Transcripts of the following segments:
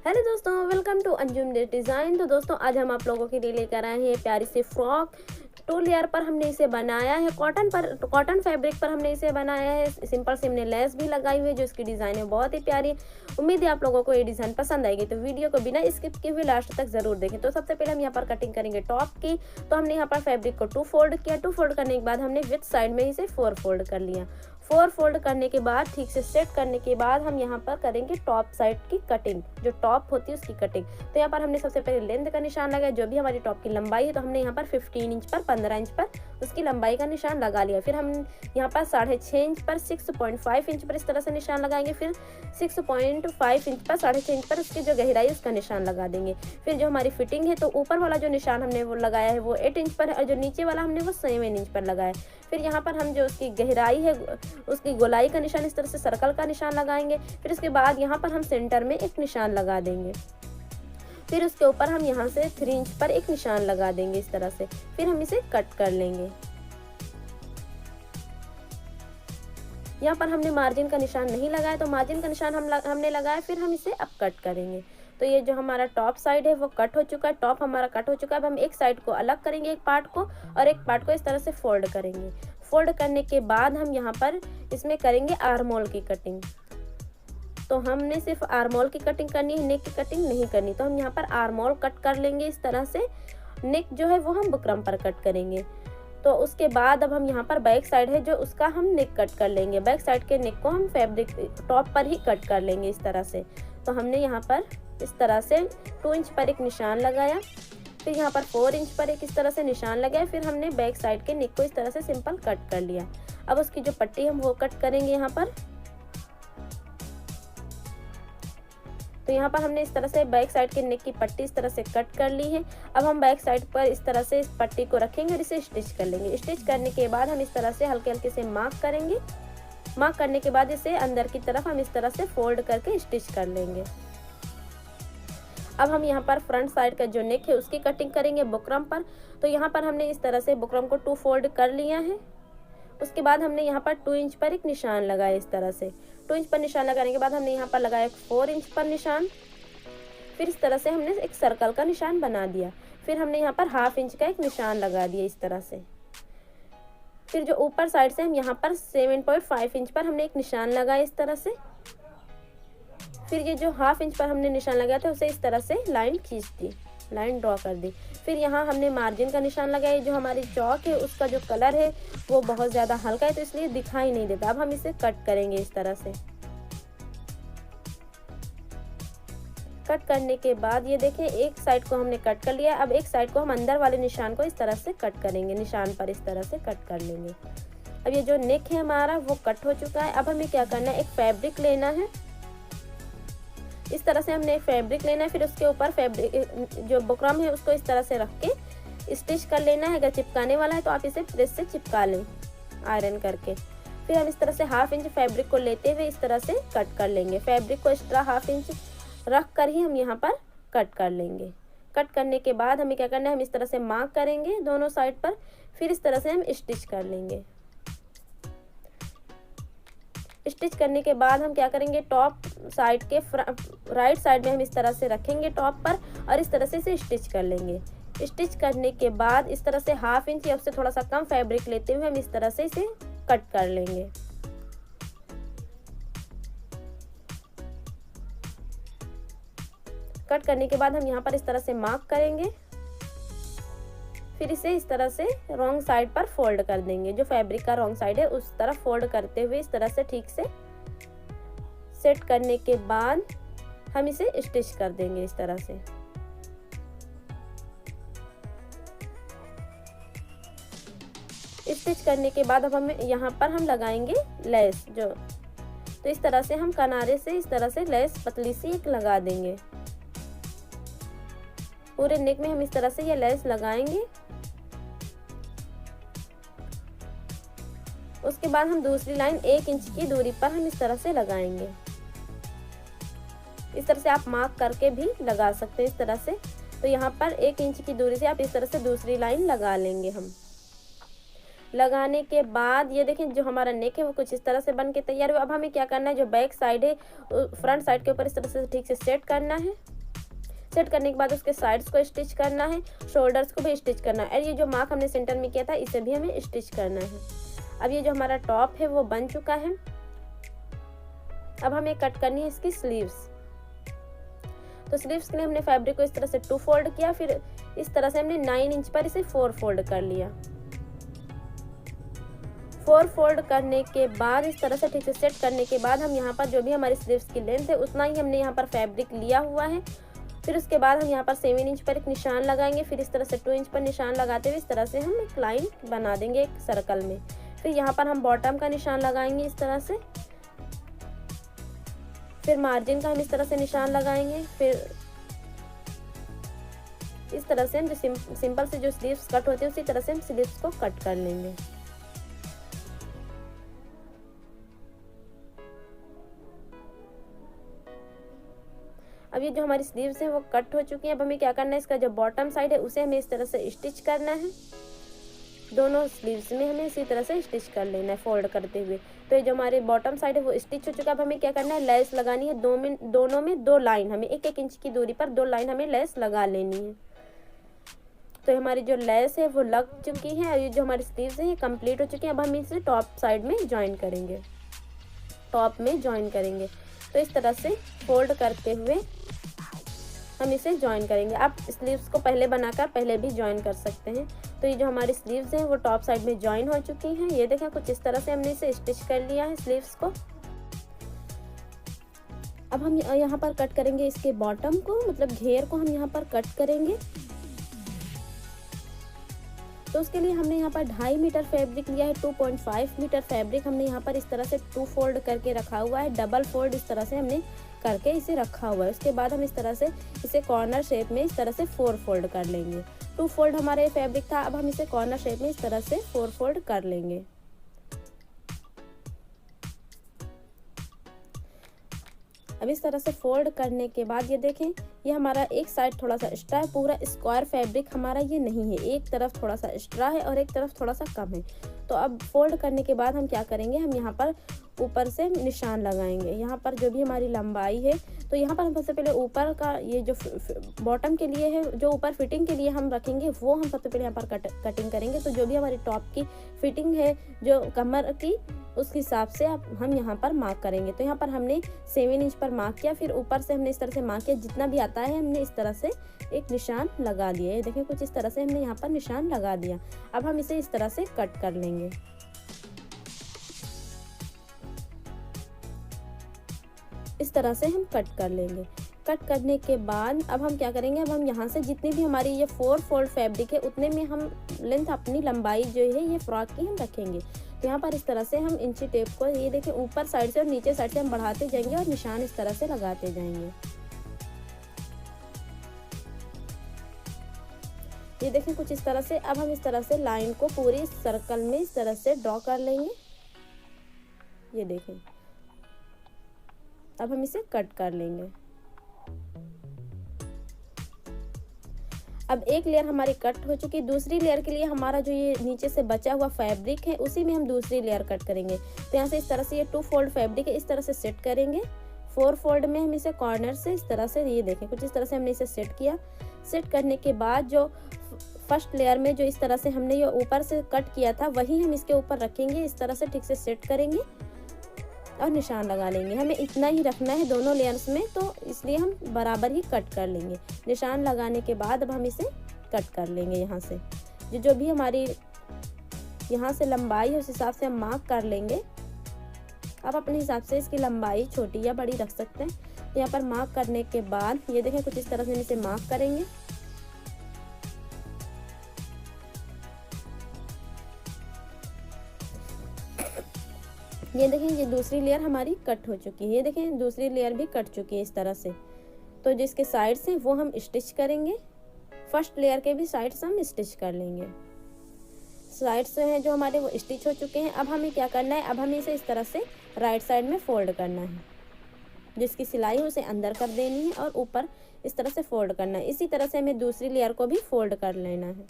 Hello दोस्तों, welcome to Anjum design. तो दोस्तों आज हम आप लोगों के लिए लेकर आए हैं प्यारी सी फ्रॉक। 2 लेयर पर हमने इसे बनाया है, कॉटन फैब्रिक पर हमने इसे बनाया है। सिंपल से हमने लेस भी लगाई हुई है, जो इसकी डिज़ाइन है बहुत ही प्यारी। उम्मीद है आप लोगों को ये डिज़ाइन पसंद आएगी, तो वीडियो को बिना स्किप किए हुए लास्ट तक ज़रूर देखें। तो सबसे पहले हम यहाँ पर कटिंग करेंगे टॉप की। तो हमने यहाँ पर फैब्रिक को 2 फोल्ड किया। 2 फोल्ड करने के बाद हमने विथ साइड में इसे 4 फोल्ड कर लिया। 4 फोल्ड करने के बाद ठीक से सेट करने के बाद हम यहाँ पर करेंगे टॉप साइड की कटिंग, जो टॉप होती है उसकी कटिंग। तो यहाँ पर हमने सबसे पहले लेंथ का निशान लगाया, जो भी हमारी टॉप की लंबाई है। तो हमने यहाँ पर 15 इंच पर 15 इंच पर उसकी लंबाई का निशान लगा लिया। फिर हम यहाँ पर 6.5 इंच पर 6.5 इंच पर इस तरह से निशान लगाएंगे। फिर 6.5 इंच पर 6.5 इंच पर उसकी जो गहराई उसका निशान लगा देंगे। फिर जो हमारी फिटिंग है, तो ऊपर वाला जो निशान हमने वो लगाया है वो 8 इंच पर है, और जो नीचे वाला हमने वो 7 इंच पर लगाया है। फिर यहाँ पर हम जो उसकी गहराई है उसकी गोलाई का निशान इस तरह से सर्कल का निशान लगाएंगे। फिर उसके बाद यहाँ पर हम सेंटर में एक निशान लगा देंगे। फिर उसके ऊपर हम यहाँ से 3 इंच पर एक निशान लगा देंगे इस तरह से। फिर हम इसे कट कर लेंगे। यहाँ पर हमने मार्जिन का निशान नहीं लगाया, तो मार्जिन का निशान हमने लगाया। फिर हम इसे अब कट करेंगे। तो ये जो हमारा टॉप साइड है वो कट हो चुका है, टॉप हमारा कट हो चुका है। अब हम एक साइड को अलग करेंगे, एक पार्ट को, और एक पार्ट को इस तरह से फोल्ड करेंगे। फोल्ड करने के बाद हम यहाँ पर इसमें करेंगे आर्म होल की कटिंग। तो हमने सिर्फ आर्म होल की कटिंग करनी है, नेक की कटिंग नहीं करनी। तो हम यहाँ पर आर्म होल कट कर लेंगे इस तरह से। नेक जो है वो हम बुकरम पर कट करेंगे। तो उसके बाद अब हम यहाँ पर बैक साइड है जो उसका हम नेक कट कर लेंगे। बैक साइड के नेक को हम फैब्रिक टॉप पर ही कट कर लेंगे इस तरह से। तो हमने यहाँ पर इस तरह से 2 इंच पर एक निशान लगाया। फिर यहाँ पर 4 इंच पर एक इस तरह से निशान लगाया। फिर हमने बैक साइड के नेक को इस तरह से सिंपल कट कर लिया। अब उसकी जो पट्टी हम वो कट करेंगे यहाँ पर। तो यहाँ पर हमने इस तरह से बैक साइड के नेक की पट्टी इस तरह से कट कर ली है। अब हम बैक साइड पर इस तरह से इस पट्टी को रखेंगे और इसे स्टिच कर लेंगे। स्टिच करने के बाद हम इस तरह से हल्के हल्के से मार्क करेंगे। मार्क करने के बाद इसे अंदर की तरफ हम इस तरह से फोल्ड करके स्टिच कर लेंगे। अब हम यहाँ पर फ्रंट साइड का जो नेक है उसकी कटिंग करेंगे बुकरम पर। तो यहाँ पर हमने इस तरह से बुकरम को 2 फोल्ड कर लिया है। उसके बाद हमने यहाँ पर 2 इंच पर एक निशान लगाया इस तरह से। 2 इंच पर निशान लगाने के बाद हमने यहाँ पर लगाया 4 इंच पर निशान। फिर इस तरह से हमने एक सर्कल का निशान बना दिया। फिर हमने यहाँ पर 1/2 इंच का एक निशान लगा दिया इस तरह से। फिर जो ऊपर साइड से हम यहाँ पर 7.5 इंच पर हमने एक निशान लगाया इस तरह से। फिर ये जो 1/2 इंच पर हमने निशान लगाया था उसे इस तरह से लाइन खींच दी, लाइन ड्रॉ कर दी। फिर यहाँ हमने मार्जिन का निशान लगाया। जो हमारी चौक है उसका जो कलर है वो बहुत ज़्यादा हल्का है, तो इसलिए दिखाई नहीं देता। अब हम इसे कट करेंगे इस तरह से। कट करने के बाद ये देखें, एक साइड को हमने कट कर लिया। अब एक साइड को हम अंदर वाले निशान को इस तरह से कट करेंगे, निशान पर इस तरह से कट कर लेंगे। अब ये जो नेक है हमारा वो कट हो चुका है। अब हमें क्या करना है, एक फैब्रिक लेना है। इस तरह से हमने फैब्रिक लेना है। फिर उसके ऊपर फैब्रिक जो बुकरम है उसको इस तरह से रख के स्टिच कर लेना है। अगर चिपकाने वाला है तो आप इसे प्रेस से चिपका लें आयरन करके। फिर हम इस तरह से 1/2 इंच फैब्रिक को लेते हुए इस तरह से कट कर लेंगे। फैब्रिक को एक्स्ट्रा 1/2 इंच रख कर ही हम यहाँ पर कट कर लेंगे। कट करने के बाद हमें क्या करना है, हम इस तरह से मार्क करेंगे दोनों साइड पर। फिर इस तरह से हम स्टिच कर लेंगे। स्टिच करने के बाद हम क्या करेंगे, टॉप साइड के राइट साइड में हम इस तरह से रखेंगे टॉप पर, और इस तरह से इसे स्टिच कर लेंगे। स्टिच करने के बाद इस तरह से 1/2 इंच या उससे थोड़ा सा कम फैब्रिक लेते हुए हम इस तरह से इसे कट कर लेंगे। कट करने के बाद हम यहाँ पर इस तरह से मार्क करेंगे। फिर इसे इस तरह से रॉन्ग साइड पर फोल्ड कर देंगे। जो फैब्रिक का रॉन्ग साइड है उस तरफ फोल्ड करते हुए इस तरह से ठीक से सेट करने के बाद हम इसे स्टिच कर देंगे इस तरह से। स्टिच करने के बाद अब हम यहाँ पर हम लगाएंगे लेस। तो इस तरह से हम किनारे से इस तरह से लेस पतली सी एक लगा देंगे। पूरे नेक में हम इस तरह से ये लेस लगाएंगे। उसके बाद हम दूसरी लाइन 1 इंच की दूरी पर हम इस तरह से लगाएंगे। इस तरह से आप मार्क करके भी लगा सकते हैं इस तरह से। तो यहाँ पर 1 इंच की दूरी से आप इस तरह से दूसरी लाइन लगा लेंगे। हम लगाने के बाद ये देखें, जो हमारा नेक है वो कुछ इस तरह से बन के तैयार हुआ। अब हमें क्या करना है, जो बैक साइड है फ्रंट साइड के ऊपर इस तरह से ठीक से सेट करना है। सेट करने के बाद उसके साइड्स को स्टिच करना है, शोल्डर्स को भी स्टिच करना है और ये जो मार्क हमने सेंटर में किया था इसे भी हमें स्टिच करना है। अब ये जो हमारा टॉप है वो बन चुका है। अब हमें कट करनी है इसकी स्लीव्स। तो स्लीव्स के लिए हमने फैब्रिक को इस तरह से 2 फोल्ड किया, फिर इस तरह से हमने 9 इंच पर इसे 4 फोल्ड कर लिया। 4 फोल्ड करने के बाद इस तरह से ठीक से सेट करने के बाद हम यहाँ पर जो भी हमारी स्लीव्स की लेंथ है उतना ही हमने यहाँ पर फैब्रिक लिया हुआ है। फिर उसके बाद हम यहाँ पर 7 इंच पर एक निशान लगाएंगे, फिर इस तरह से 2 इंच पर निशान लगाते हुए इस तरह से हम एक लाइन बना देंगे एक सर्कल में। फिर यहाँ पर हम बॉटम का निशान लगाएंगे इस तरह से, फिर मार्जिन का हम इस तरह से निशान लगाएंगे। फिर इस तरह से हम जो सिंपल से जो स्लीव्स कट होती है उसी तरह से हम स्लीव्स को कट कर लेंगे। अब ये जो हमारी स्लीव्स हैं वो कट हो चुकी हैं। अब हमें क्या करना है, इसका जो बॉटम साइड है उसे हमें इस तरह से स्टिच करना है। दोनों स्लीव्स में हमें इसी तरह से स्टिच कर लेना है फोल्ड करते हुए। तो ये जो हमारी बॉटम साइड है वो स्टिच हो चुका है। अब हमें क्या करना है, लेस लगानी है। दोनों में 2 लाइन, हमें 1-1 इंच की दूरी पर 2 लाइन हमें लेस लगा लेनी है। तो हमारी जो लेस है वो लग चुकी है और ये जो हमारी स्लीव्स है ये कंप्लीट हो चुकी है। अब हम इसे टॉप साइड में ज्वाइन करेंगे, टॉप में ज्वाइन करेंगे। तो इस तरह से फोल्ड करते हुए हम इसे ज्वाइन करेंगे। आप स्लीव्स को पहले बनाकर पहले भी ज्वाइन कर सकते हैं। तो ये जो हमारी स्लीव्स हैं वो टॉप साइड में ज्वाइन हो चुकी हैं। ये देखें कुछ इस तरह से हमने इसे स्टिच कर लिया है स्लीव्स को। अब हम यहाँ पर कट करेंगे इसके बॉटम को, मतलब घेर को हम यहाँ पर कट करेंगे। तो उसके लिए हमने यहाँ पर 2.5 मीटर फैब्रिक लिया है। 2.5 मीटर फैब्रिक हमने यहाँ पर इस तरह से 2 फोल्ड करके रखा हुआ है। डबल फोल्ड इस तरह से हमने करके इसे रखा हुआ है। उसके बाद हम इस तरह से इसे कॉर्नर शेप में इस तरह से 4 फोल्ड कर लेंगे। 2 फोल्ड हमारे फैब्रिक था, अब हम इसे कॉर्नर शेप में इस तरह से 4 फोल्ड कर लेंगे। अब इस तरह से फोल्ड करने के बाद ये देखें, ये हमारा एक साइड थोड़ा सा एक्स्ट्रा है। पूरा स्क्वायर फैब्रिक हमारा ये नहीं है, एक तरफ थोड़ा सा एक्स्ट्रा है और एक तरफ थोड़ा सा कम है। तो अब फोल्ड करने के बाद हम क्या करेंगे, हम यहाँ पर ऊपर से निशान लगाएंगे। यहाँ पर जो भी हमारी लंबाई है, तो यहाँ पर हम सबसे पहले ऊपर का ये जो बॉटम के लिए है, जो ऊपर फिटिंग के लिए हम रखेंगे वो हम सबसे पहले यहाँ पर कटिंग करेंगे। तो जो भी हमारी टॉप की फिटिंग है जो कमर की, उस हिसाब से हम यहाँ पर मार्क करेंगे। तो यहाँ पर हमने 7 इंच पर मार्क किया, फिर ऊपर से हमने इस तरह से मार्क किया। जितना भी आता है हमने इस तरह से एक निशान लगा दिया है। देखें कुछ इस तरह से हमने यहाँ पर निशान लगा दिया। अब हम इसे इस तरह से कट कर लेंगे। इस तरह से हम कट कर लेंगे। कट करने के बाद अब हम क्या करेंगे, अब हम यहाँ से जितनी भी हमारी ये 4 फोल्ड फैब्रिक है उतने में हम लेंथ अपनी लंबाई जो है ये फ्रॉक की हम रखेंगे। तो यहाँ पर इस तरह से हम इंची टेप को ये देखें ऊपर साइड से और नीचे साइड से हम बढ़ाते जाएंगे और निशान इस तरह से लगाते जाएंगे। ये देखें कुछ इस तरह से। अब हम इस तरह से लाइन को पूरी सर्कल में इस तरह से ड्रॉ कर लेंगे। ये देखें, अब हम इसे कट कर लेंगे। अब एक लेयर हमारी कट हो चुकी है। दूसरी लेयर के लिए हमारा जो ये नीचे से बचा हुआ फैब्रिक है उसी में हम दूसरी लेयर कट करेंगे। तो यहाँ से इस तरह से ये 2 फोल्ड फैब्रिक है, इस तरह से सेट करेंगे। 4 फोल्ड में हम इसे कॉर्नर से इस तरह से, ये देखें कुछ इस तरह से हमने इसे सेट किया। सेट करने के बाद जो फर्स्ट लेयर में जो इस तरह से हमने ये ऊपर से कट किया था वही हम इसके ऊपर रखेंगे। इस तरह से ठीक से सेट करेंगे और निशान लगा लेंगे। हमें इतना ही रखना है दोनों लेयर्स में, तो इसलिए हम बराबर ही कट कर लेंगे। निशान लगाने के बाद अब हम इसे कट कर लेंगे। यहाँ से जो भी हमारी यहाँ से लंबाई है उस हिसाब से हम मार्क कर लेंगे। आप अपने हिसाब से इसकी लंबाई छोटी या बड़ी रख सकते हैं। यहाँ पर मार्क करने के बाद ये देखें कुछ इस तरह से हम इसे मार्क करेंगे। ये देखें ये दूसरी लेयर हमारी कट हो चुकी है। ये देखें दूसरी लेयर भी कट चुकी है इस तरह से। तो जिसके साइड्स हैं वो हम स्टिच करेंगे। फर्स्ट लेयर के भी साइड्स हम स्टिच कर लेंगे। साइड्स हैं जो हमारे वो स्टिच हो चुके हैं। अब हमें क्या करना है, अब हमें इसे इस तरह से राइट साइड में फोल्ड करना है। जिसकी सिलाई है उसे अंदर कर देनी है और ऊपर इस तरह से फोल्ड करना है। इसी तरह से हमें दूसरी लेयर को भी फोल्ड कर लेना है।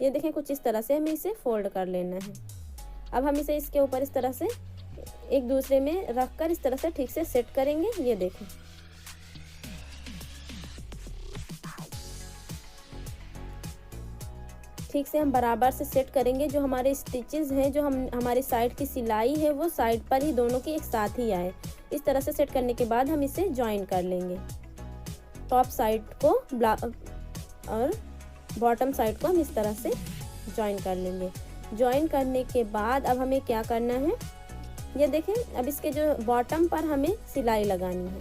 ये देखें कुछ इस तरह से हमें इसे फोल्ड कर लेना है। अब हम इसे इसके ऊपर इस तरह से एक दूसरे में रखकर इस तरह से ठीक से सेट करेंगे। ये देखें ठीक से हम बराबर से सेट करेंगे। जो हमारे स्टिचेस हैं, जो हमारी साइड की सिलाई है, वो साइड पर ही दोनों की एक साथ ही आए। इस तरह से सेट करने के बाद हम इसे ज्वाइन कर लेंगे। टॉप साइड को और बॉटम साइड को हम इस तरह से ज्वाइन कर लेंगे। ज्वाइन करने के बाद अब हमें क्या करना है, ये देखें, अब इसके जो बॉटम पर हमें सिलाई लगानी है।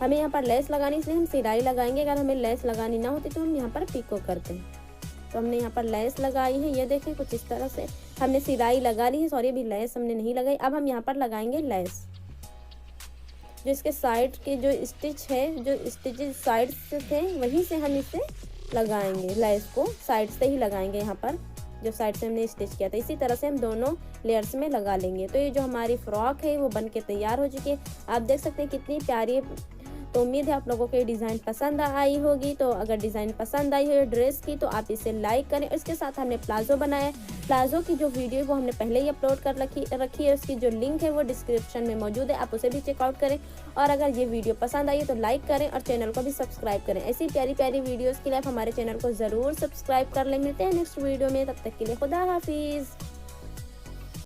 हमें यहाँ पर लेस लगानी, इसलिए हम सिलाई लगाएंगे। अगर हमें लेस लगानी ना होती तो हम यहाँ पर पिको करते हैं। तो हमने यहाँ पर लेस लगाई है, ये देखें कुछ इस तरह से हमने सिलाई लगा ली है। सॉरी, अभी लेस हमने नहीं लगाई। अब हम यहाँ पर लगाएंगे लेस। जो इसके साइड के जो स्टिच है, जो स्टिचेस साइड से थे, वहीं से हम इसे लगाएंगे। लेस को साइड से ही लगाएंगे, यहाँ पर जो साइड से हमने स्टिच किया था। इसी तरह से हम दोनों लेयर्स में लगा लेंगे। तो ये जो हमारी फ्रॉक है वो बन के तैयार हो चुकी है। आप देख सकते हैं कितनी प्यारी। तो उम्मीद है आप लोगों को ये डिज़ाइन पसंद आई होगी। तो अगर डिज़ाइन पसंद आई है ड्रेस की तो आप इसे लाइक करें। इसके साथ हमने प्लाजो बनाया है। प्लाजो की जो वीडियो है वो हमने पहले ही अपलोड कर रखी है। उसकी जो लिंक है वो डिस्क्रिप्शन में मौजूद है, आप उसे भी चेकआउट करें। और अगर ये वीडियो पसंद आई है तो लाइक करें और चैनल को भी सब्सक्राइब करें। ऐसी प्यारी प्यारी वीडियोज़ के लिए आप हमारे चैनल को ज़रूर सब्सक्राइब कर लें। मिलते हैं नेक्स्ट वीडियो में, तब तक के लिए खुदा हाफिज़।